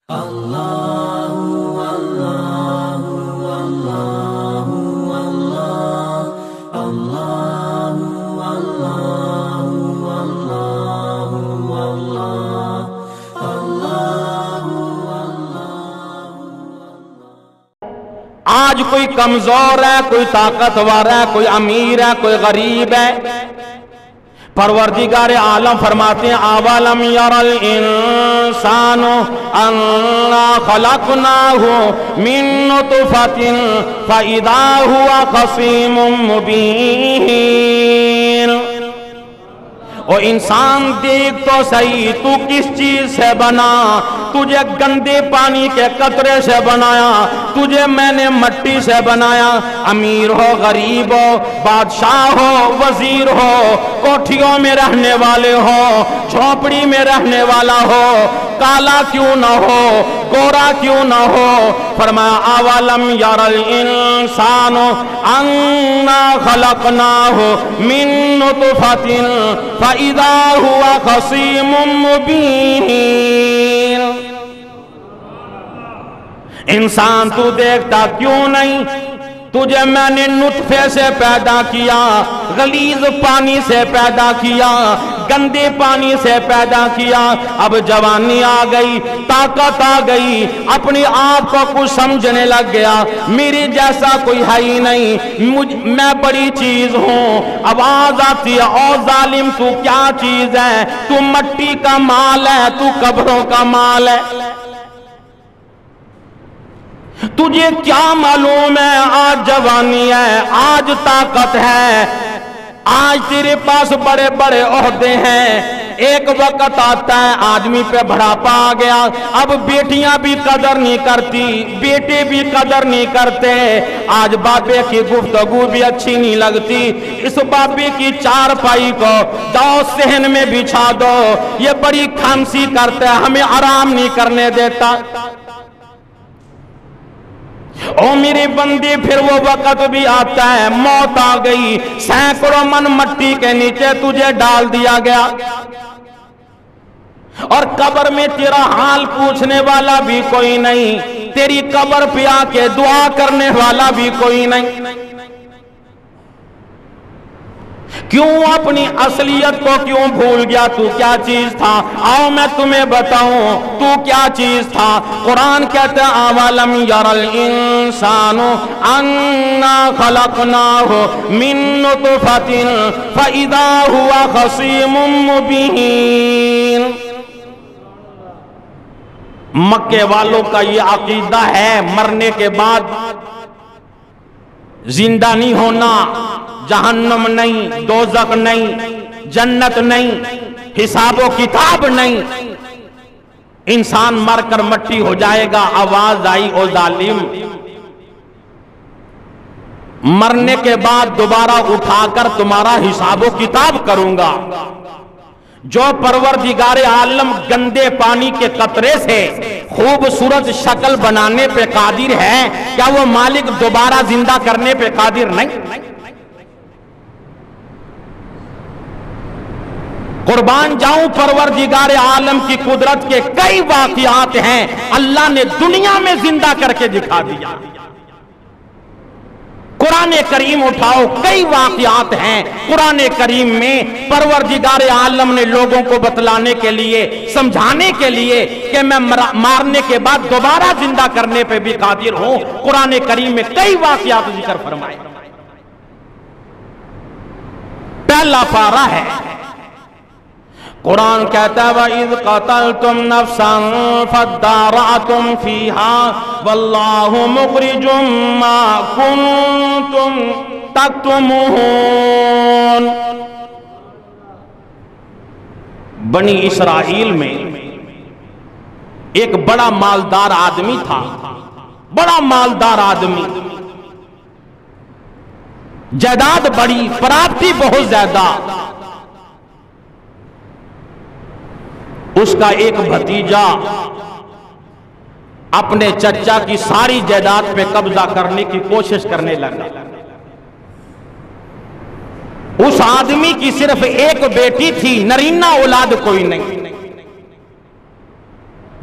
آج کوئی کمزور ہے، کوئی طاقتور ہے، کوئی امیر ہے، کوئی غریب ہے، پروردگار عالم فرماتے ہیں اولم یر الانسان انا خلقناہ من نطفۃ فاذا هو خصیم مبین۔ او انسان دیکھ تو صحیح، تو کس چیز سے بنا؟ تجھے گندے پانی کے قطرے سے بنایا، تجھے میں نے مٹی سے بنایا۔ امیر ہو، غریب ہو، بادشاہ ہو، وزیر ہو، کوٹھیوں میں رہنے والے ہو، جھونپڑی میں رہنے والا ہو، کالا کیوں نہ ہو، گورا کیوں نہ ہو، فرمایا اولم یر الانسان انا خلقناہ من نطفۃ فاذا هو خصیم مبین۔ انسان تو دیکھتا کیوں نہیں؟ تجھے میں نے نطفے سے پیدا کیا، غلیظ پانی سے پیدا کیا، گندے پانی سے پیدا کیا۔ اب جوانی آ گئی، طاقت آ گئی، اپنی آپ کو کچھ سمجھنے لگ گیا، میری جیسا کوئی ہے ہی نہیں، میں بڑی چیز ہوں۔ آواز آتی ہے او ظالم تو کیا چیز ہے؟ تو مٹی کا مال ہے، تو قبروں کا مال ہے، تجھے کیا معلوم ہے؟ آج جوانی ہے، آج طاقت ہے، آج تیرے پاس بڑے بڑے عہدے ہیں، ایک وقت آتا ہے آدمی پہ بڑھاپا آ گیا، اب بیٹیاں بھی قدر نہیں کرتی، بیٹے بھی قدر نہیں کرتے، آج بابے کی گفتگو بھی اچھی نہیں لگتی، اس بابے کی چارپائی کو جاؤ صحن میں بچھا دو، یہ بڑی کھانسی کرتا ہے، ہمیں آرام نہیں کرنے دیتا۔ او میرے بندے پھر وہ وقت بھی آتا ہے، موت آ گئی، سینکڑوں من مٹی کے نیچے تجھے ڈال دیا گیا، اور قبر میں تیرا حال پوچھنے والا بھی کوئی نہیں، تیری قبر پہ آ کے دعا کرنے والا بھی کوئی نہیں۔ کیوں اپنی اصلیت کو کیوں بھول گیا؟ تو کیا چیز تھا؟ آؤ میں تمہیں بتاؤں تو کیا چیز تھا۔ قرآن کہتا ہے اولم یر الانسان انا خلقناہ من نطفۃ فاذا هو خصیم مبین۔ مکے والوں کا یہ عقیدہ ہے مرنے کے بعد زندہ نہیں ہونا، جہنم نہیں، دوزخ نہیں، جنت نہیں، حساب و کتاب نہیں، انسان مر کر مٹی ہو جائے گا۔ آواز آئی او ظالم، مرنے کے بعد دوبارہ اٹھا کر تمہارا حساب و کتاب کروں گا۔ جو پروردگار عالم گندے پانی کے قطرے سے خوبصورت شکل بنانے پہ قادر ہے، کیا وہ مالک دوبارہ زندہ کرنے پہ قادر نہیں؟ قربان جاؤں پروردگار عالم کی قدرت کے کئی واقعات ہیں، اللہ نے دنیا میں زندہ کر کے دکھا دیا۔ قرآن کریم اٹھاؤ، کئی واقعات ہیں قرآن کریم میں، پروردگار عالم نے لوگوں کو بتلانے کے لیے، سمجھانے کے لیے کہ میں مارنے کے بعد دوبارہ زندہ کرنے پہ بھی قادر ہوں۔ قرآن کریم میں کئی واقعات ذکر فرمائے۔ پہلا پارہ ہے، قرآن کہتا ہے وَإِذْ قَتَلْتُمْ نَفْسًا فَادَّارَأْتُمْ فِيهَا وَاللَّهُ مُخْرِجٌ مَا كُنْتُمْ تَكْتُمُونَ۔ بنی اسرائیل میں ایک بڑا مالدار آدمی تھا، بڑا مالدار آدمی، جائیداد بڑی، پراپرٹی بہت زیادہ۔ اس کا ایک بھتیجا اپنے چچا کی ساری جائیداد پہ قبضہ کرنے کی کوشش کرنے لگا۔ اس آدمی کی صرف ایک بیٹی تھی، نرینہ اولاد کوئی نہیں۔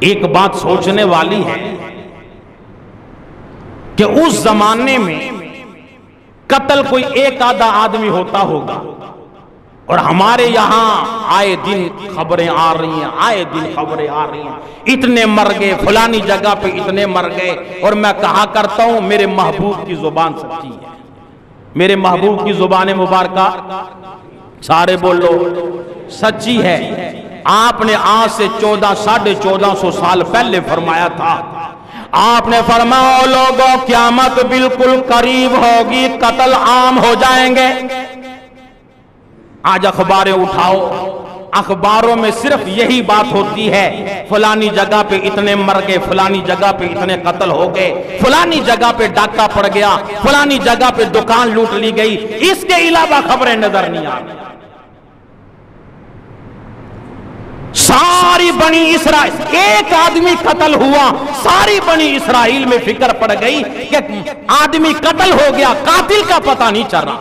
ایک بات سوچنے والی ہے کہ اس زمانے میں قتل کوئی ایک آدھا آدمی ہوتا ہوگا، اور ہمارے یہاں آئے دن خبریں آ رہی ہیں، آئے دن خبریں آ رہی ہیں، اتنے مر گئے، فلانی جگہ پہ اتنے مر گئے۔ اور میں کہا کرتا ہوں میرے محبوب کی زبان سچی ہے، میرے محبوب کی زبان مبارکہ سارے بولو سچی ہے۔ آپ نے آج سے 1450 سال پہلے فرمایا تھا، آپ نے فرمایا لوگوں قیامت بالکل قریب ہوگی، قتل عام ہو جائیں گے۔ آج اخباریں اٹھاؤ، اخباروں میں صرف یہی بات ہوتی ہے، فلانی جگہ پہ اتنے مر گئے، فلانی جگہ پہ اتنے قتل ہو گئے، فلانی جگہ پہ ڈاکہ پڑ گیا، فلانی جگہ پہ دکان لوٹ لی گئی، اس کے علاوہ خبریں نظر نہیں آ رہی۔ ساری بنی اسرائیل، ایک آدمی قتل ہوا، ساری بنی اسرائیل میں فکر پڑ گئی کہ آدمی قتل ہو گیا، قاتل کا پتہ نہیں چل رہا۔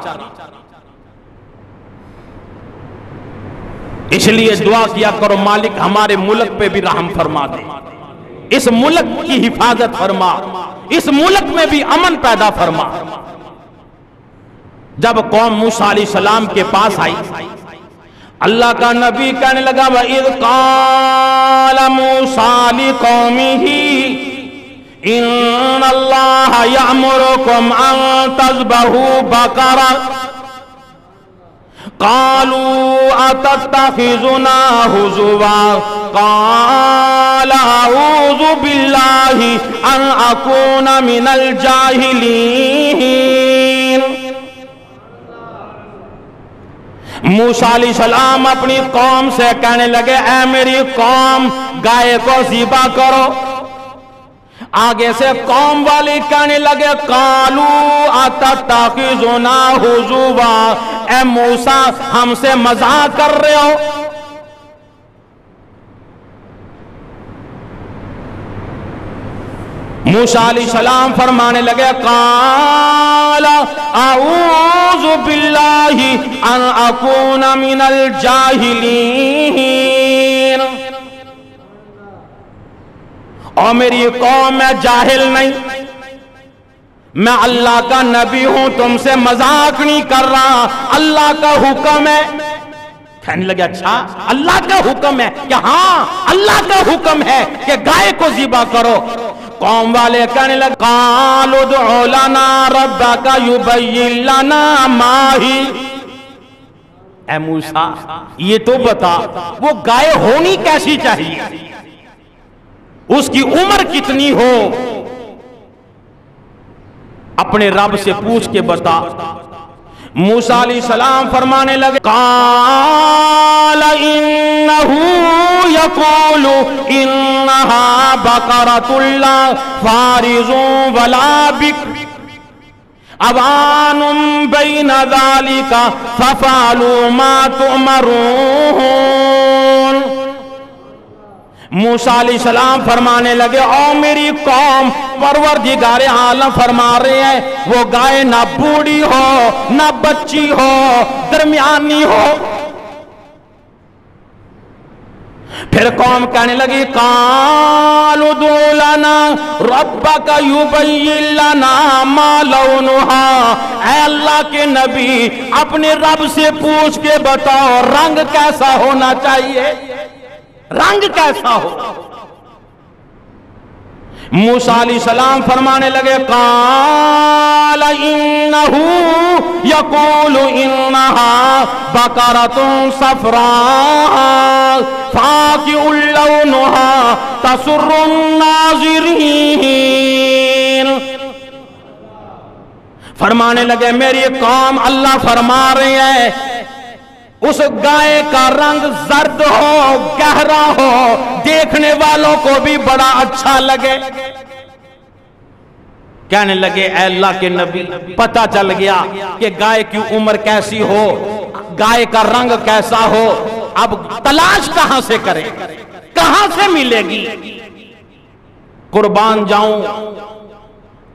اس لیے دعا کیا کرو مالک ہمارے ملک پہ بھی رحم فرما دے، اس ملک کی حفاظت فرما، اس ملک میں بھی امن پیدا فرما۔ جب قوم موسیٰ علیہ السلام کے پاس آئی، اللہ کا نبی کہنے لگا وَإِذْ قَالَ مُوسَىٰ لِقَوْمِهِ إِنَّ اللَّهَ يَأْمُرُكُمْ أَن تَذْبَحُوا بَقَرَةً قَالُوا أَتَتَّخِذُنَا هُزُوًا قَالَ أَعُوذُ بِاللَّهِ أَنْ أَكُونَ مِنَ الْجَاهِلِينَ۔ موسیٰ علیہ السلام اپنی قوم سے کہنے لگے اے میری قوم گائے کو ذبح کرو۔ آگے سے قوم والے کہنے لگے قالوا اتتخذنا ہزوا، اے موسیٰ ہم سے مذاق کر رہے ہو؟ موسیٰ علیہ السلام فرمانے لگے قال اعوذ باللہ ان اکون من الجاہلین، اور میری قوم میں جاہل نہیں، میں اللہ کا نبی ہوں، تم سے مذاق نہیں کر رہا، اللہ کا حکم ہے۔ کہنے لگے اچھا اللہ کا حکم ہے کہ ہاں اللہ کا حکم ہے کہ گائے کو ذبح کرو۔ قوم والے کہنے لگے قالوا ادع لنا ربک یبین لنا ما ہی، اے موسیٰ یہ تو بتا وہ گائے ہونی کیسی چاہیے، اس کی عمر کتنی ہو، اپنے رب سے پوچھ کے بتا۔ موسیٰ علیہ السلام فرمانے لگے قال انہو یقول انہا بقرۃ لا فارض ولا بکر اوان بین ذالک ففعلوا ما تؤمرون۔ موسیٰ علیہ السلام فرمانے لگے او میری قوم پروردگار عالم فرما رہے ہیں وہ گائے نہ بوڑھی ہو نہ بچی ہو درمیانی ہو۔ پھر قوم کہنے لگی قالوا ادع لنا ربک یبین لنا ما لونہا، اے اللہ کے نبی اپنے رب سے پوچھ کے بتاؤ رنگ کیسا ہونا چاہیے، رنگ کیسا ہو۔ موسیٰ علیہ السلام فرمانے لگے قال انہو یقول انہا بقرۃ صفراء فاقع لونہا تسر الناظرین۔ فرمانے لگے میری قوم اللہ فرما رہے ہیں اس گائے کا رنگ زرد ہو گہرا ہو دیکھنے والوں کو بھی بڑا اچھا لگے۔ کہنے لگے اے اللہ کے نبی پتہ چل گیا کہ گائے کی عمر کیسی ہو، گائے کا رنگ کیسا ہو، اب تلاش کہاں سے کریں، کہاں سے ملے گی؟ قربان جاؤں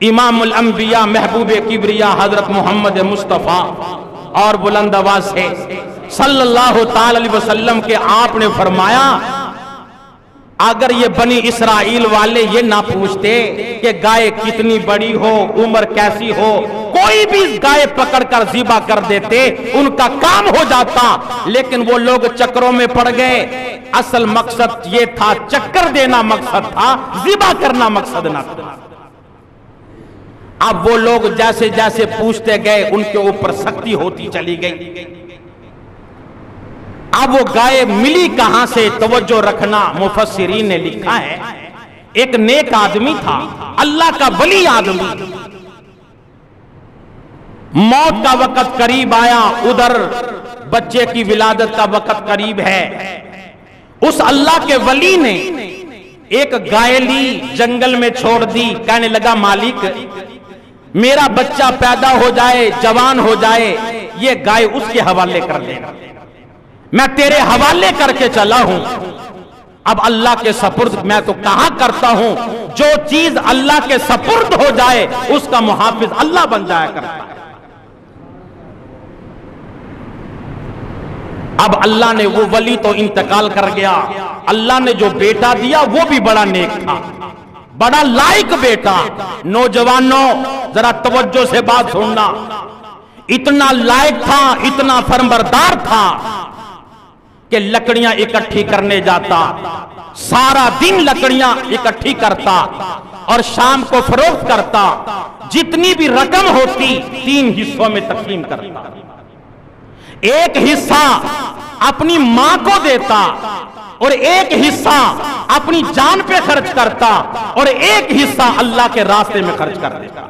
امام الانبیاء محبوب کبریا حضرت محمد مصطفیٰ اور بلند آواز سے صلی اللہ تعالی علیہ وسلم کے آپ نے فرمایا اگر یہ بنی اسرائیل والے یہ نہ پوچھتے کہ گائے کتنی بڑی ہو، عمر کیسی ہو، کوئی بھی گائے پکڑ کر ذبح کر دیتے، ان کا کام ہو جاتا، لیکن وہ لوگ چکروں میں پڑ گئے۔ اصل مقصد یہ تھا، چکر دینا مقصد تھا، ذبح کرنا مقصد نہ تھا۔ اب وہ لوگ جیسے جیسے پوچھتے گئے ان کے اوپر سختی ہوتی چلی گئی۔ اب وہ گائے ملی کہاں سے، توجہ رکھنا، مفسرین نے لکھا ہے ایک نیک آدمی تھا، اللہ کا ولی آدمی، موت کا وقت قریب آیا، ادھر بچے کی ولادت کا وقت قریب ہے۔ اس اللہ کے ولی نے ایک گائے لی، جنگل میں چھوڑ دی، کہنے لگا مالک میرا بچہ پیدا ہو جائے، جوان ہو جائے، یہ گائے اس کے حوالے کر دینا، میں تیرے حوالے کر کے چلا ہوں۔ اب اللہ کے سپرد میں تو کہاں کرتا ہوں، جو چیز اللہ کے سپرد ہو جائے اس کا محافظ اللہ بن جایا کرتا ہے۔ اب اللہ نے، وہ ولی تو انتقال کر گیا، اللہ نے جو بیٹا دیا وہ بھی بڑا نیک تھا، بڑا لائق بیٹا۔ نوجوانوں ذرا توجہ سے بات سننا، اتنا لائق تھا، اتنا فرمبردار تھا کہ لکڑیاں اکٹھی کرنے جاتا، سارا دن لکڑیاں اکٹھی کرتا اور شام کو فروخت کرتا، جتنی بھی رقم ہوتی 3 حصوں میں تقسیم کرتا، ایک حصہ اپنی ماں کو دیتا اور ایک حصہ اپنی جان پہ خرچ کرتا اور ایک حصہ اللہ کے راستے میں خرچ کر دیتا۔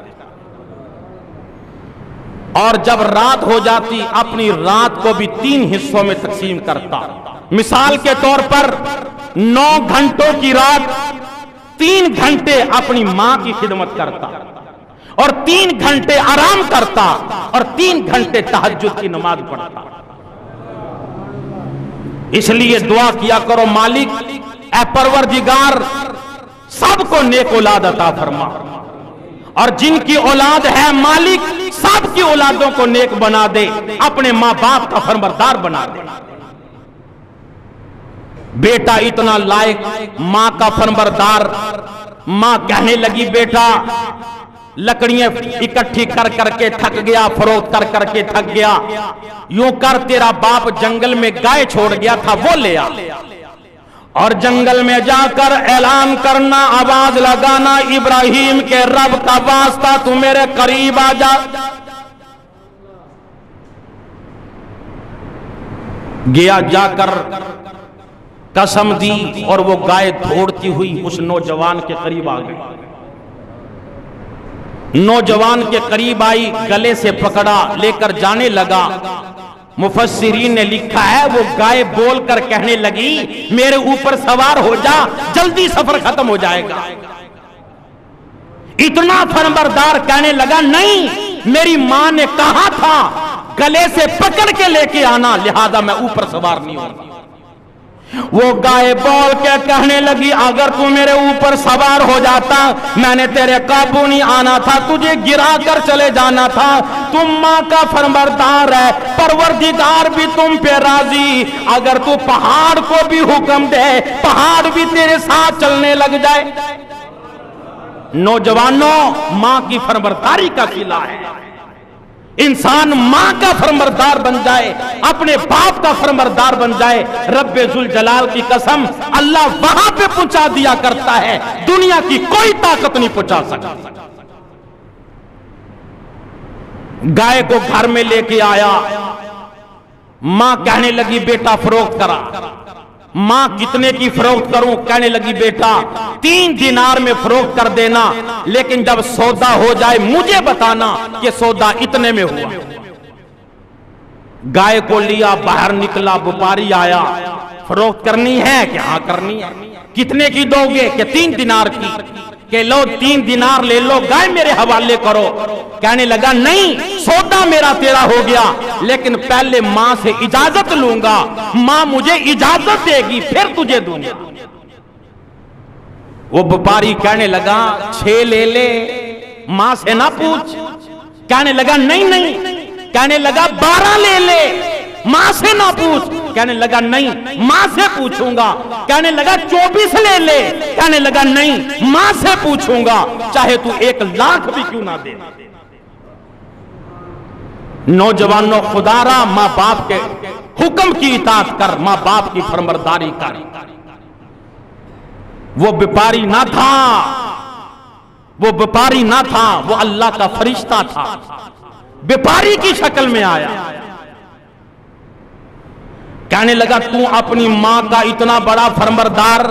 اور جب رات ہو جاتی اپنی رات کو بھی 3 حصوں میں تقسیم کرتا۔ مثال کے طور پر 9 گھنٹوں کی رات 3 گھنٹے اپنی ماں کی خدمت کرتا اور 3 گھنٹے آرام کرتا اور 3 گھنٹے تہجد کی نماز پڑھتا۔ اس لیے دعا کیا کرو، مالک اے پروردگار سب کو نیک اولاد عطا فرما، اور جن کی اولاد ہے مالک سب کی اولادوں کو نیک بنا دے، اپنے ماں باپ کا فرمبردار بنا دے۔ بیٹا اتنا لائق، ماں کا فرمبردار، ماں کہنے لگی بیٹا لکڑیاں اکٹھی کر کر کے تھک گیا، فروخت کر کر کے تھک گیا، یوں کر تیرا باپ جنگل میں گائے چھوڑ گیا تھا وہ لے آ، اور جنگل میں جا کر اعلان کرنا، آواز لگانا، ابراہیم کے رب کا واسطہ تو میرے قریب آ جا۔ گیا، جا کر قسم دی اور وہ گائے دوڑتی ہوئی اس نوجوان کے قریب آ گئی۔ نوجوان کے قریب آئی، گلے سے پکڑا، لے کر جانے لگا۔ مفسرین نے لکھا ہے وہ گائے بول کر کہنے لگی میرے اوپر سوار ہو جا، جلدی سفر ختم ہو جائے گا۔ اتنا فرمبردار کہنے لگا نہیں، میری ماں نے کہا تھا گلے سے پکڑ کے لے کے آنا، لہذا میں اوپر سوار نہیں ہوں۔ وہ گائے بول کے کہنے لگی اگر تو میرے اوپر سوار ہو جاتا میں نے تیرے قابو نہیں آنا تھا، تجھے گرا کر چلے جانا تھا، تم ماں کا فرمبردار ہے، پروردگار بھی تم پہ راضی، اگر تو پہاڑ کو بھی حکم دے پہاڑ بھی تیرے ساتھ چلنے لگ جائے۔ نوجوانوں ماں کی فرمبرداری کا صلہ ہے، انسان ماں کا فرمبردار بن جائے، اپنے باپ کا فرمبردار بن جائے، رب ذوالجلال کی قسم اللہ وہاں پہ پہنچا دیا کرتا ہے دنیا کی کوئی طاقت نہیں پہنچا سکتی۔ گائے کو گھر میں لے کے آیا، ماں کہنے لگی بیٹا فروخت کرا۔ ماں کتنے کی فروخت کروں؟ کہنے لگی بیٹا 3 دینار میں فروخت کر دینا، لیکن جب سودا ہو جائے مجھے بتانا کہ سودا اتنے میں ہوا۔ گائے کو لیا، باہر نکلا، وپاری آیا، فروخت کرنی ہے کہ ہاں کرنی ہے، کتنے کی دو گے کہ 3 دینار کی، کہ لو 3 دینار لے لو، گائے میرے حوالے کرو۔ کہنے لگا نہیں، سودا میرا تیرا ہو گیا، لیکن پہلے ماں سے اجازت لوں گا، ماں مجھے اجازت دے گی پھر تجھے دوں گا۔ وہ وپاری کہنے لگا 6 لے لے، ماں سے نہ پوچھ۔ کہنے لگا نہیں نہیں، کہنے لگا 12 لے لے، ماں سے نہ پوچھ. کہنے لگا نہیں ماں سے پوچھوں گا. کہنے لگا 24 لے لے. کہنے لگا نہیں ماں سے پوچھوں گا چاہے تو 1 لاکھ بھی کیوں نہ دے. نوجوانوں خدا را ماں باپ کے حکم کی اطاعت کر, ماں باپ کی فرمانبرداری کر. وہ بیپاری نہ تھا, وہ بیپاری نہ تھا, وہ اللہ کا فرشتہ تھا, بیپاری کی شکل میں آیا. کہنے لگا تو اپنی ماں کا اتنا بڑا فرمانبردار,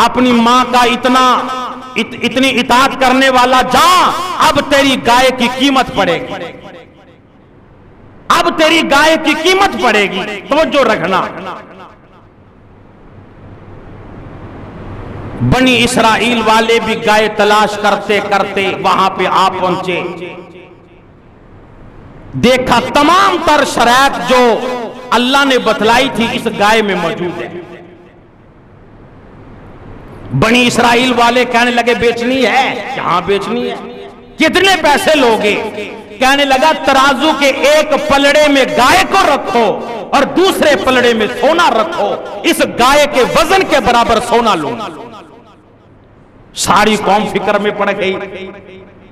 اپنی ماں کا اتنی اطاعت کرنے والا, جا اب تیری گائے کی قیمت پڑے گی, اب تیری گائے کی قیمت پڑے گی, توجہ رکھنا. بنی اسرائیل والے بھی گائے تلاش کرتے کرتے وہاں پہ آ پہنچے. دیکھا تمام تر شرائط جو اللہ نے بتلائی تھی اس گائے میں موجود ہے. بنی اسرائیل والے کہنے لگے بیچنی ہے. کہاں بیچنی ہے, کتنے پیسے لوگے؟ کہنے لگا ترازو کے ایک پلڑے میں گائے کو رکھو اور دوسرے پلڑے میں سونا رکھو, اس گائے کے وزن کے برابر سونا لو. ساری قوم فکر میں پڑ گئی.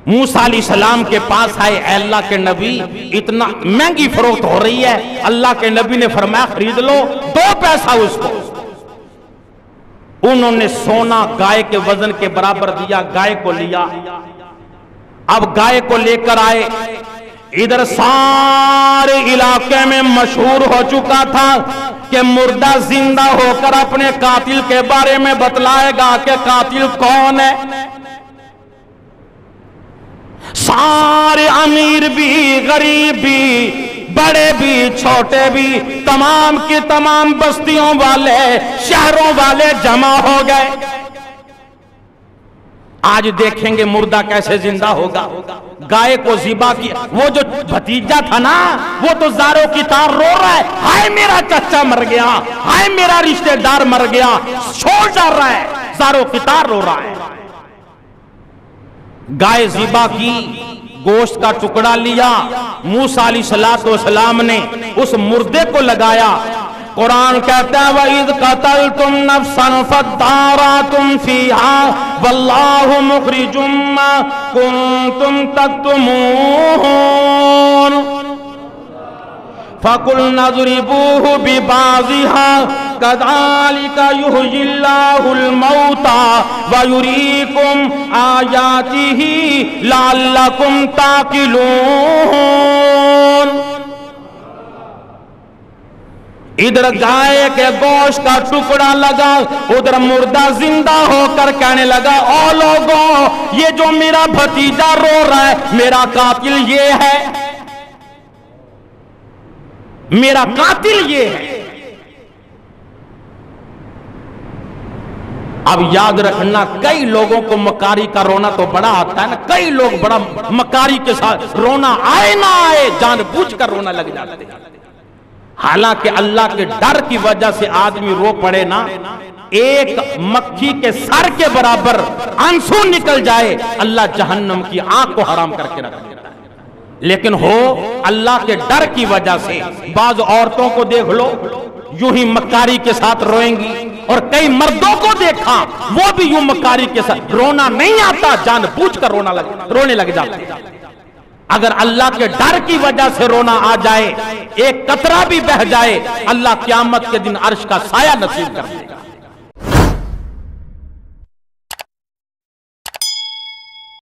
موسیٰ علیہ السلام کے پاس آئے, اے اللہ کے نبی اتنا مہنگی فروخت ہو رہی ہے. اللہ کے نبی نے فرمایا خرید لو, 2 پیسہ اس کو. انہوں نے سونا گائے کے وزن کے برابر دیا, گائے کو لیا. اب گائے کو لے کر آئے. ادھر سارے علاقے میں مشہور ہو چکا تھا کہ مردہ زندہ ہو کر اپنے قاتل کے بارے میں بتلائے گا کہ قاتل کون ہے. سارے امیر بھی, غریب بھی, بڑے بھی, چھوٹے بھی, تمام کی تمام بستیوں والے, شہروں والے جمع ہو گئے. آج دیکھیں گے مردہ کیسے زندہ ہوگا. گائے کو ذبح کیا. وہ جو بھتیجا تھا نا وہ تو زاروں کی تار رو رہا ہے, ہائے میرا چچا مر گیا, ہائے میرا رشتہ دار مر گیا, چھوڑ ڈال رہا ہے, زاروں کی تار رو رہا ہے. گائے ذبح کی, گوشت کا ٹکڑا لیا. موسیٰ علیہ السلام نے اس مردے کو لگایا. قرآن کہتا ہے وَإِذْ قَتَلْتُمْ نَفْسًا فَادَّارَأْتُمْ فِيهَا وَاللَّهُ مُخْرِجٌ مَّا كُنتُمْ تَكْتُمُونَ فَقُلْنَا اضْرِبُوهُ بِبَعْضِهَا كَذَلِكَ يُحْيِي اللَّهُ الْمَوْتَى وَيُرِيكُمْ آيَاتِهِ لَعَلَّكُمْ تَعْقِلُونَ. ادھر گائے کے گوشت کا ٹکڑا لگا, ادھر مردہ زندہ ہو کر کہنے لگا او لوگوں یہ جو میرا بھتیجا رو رہا ہے میرا قاتل یہ ہے, میرا قاتل یہ ہے. اب یاد رکھنا کئی لوگوں کو مکاری کا رونا تو بڑا آتا ہے نا, کئی لوگ بڑا مکاری کے ساتھ رونا آئے نہ آئے جان بوجھ کر رونا لگ جاتے ہیں. حالانکہ اللہ کے ڈر کی وجہ سے آدمی رو پڑے نا, ایک مکھی کے سر کے برابر آنسو نکل جائے اللہ جہنم کی آنکھ کو حرام کر کے رکھ دیتا ہے. لیکن ہو اللہ کے ڈر کی وجہ سے بعض عورتوں کو دیکھ لو یوں ہی مکاری کے ساتھ روئیں گی, اور کئی مردوں کو دیکھا وہ بھی یوں مکاری کے ساتھ, رونا نہیں آتا جان بوجھ کر رونے لگ جاتے. اگر اللہ کے ڈر کی وجہ سے رونا آ جائے, ایک قطرہ بھی بہہ جائے, اللہ قیامت کے دن عرش کا سایہ نصیب کر دے گا.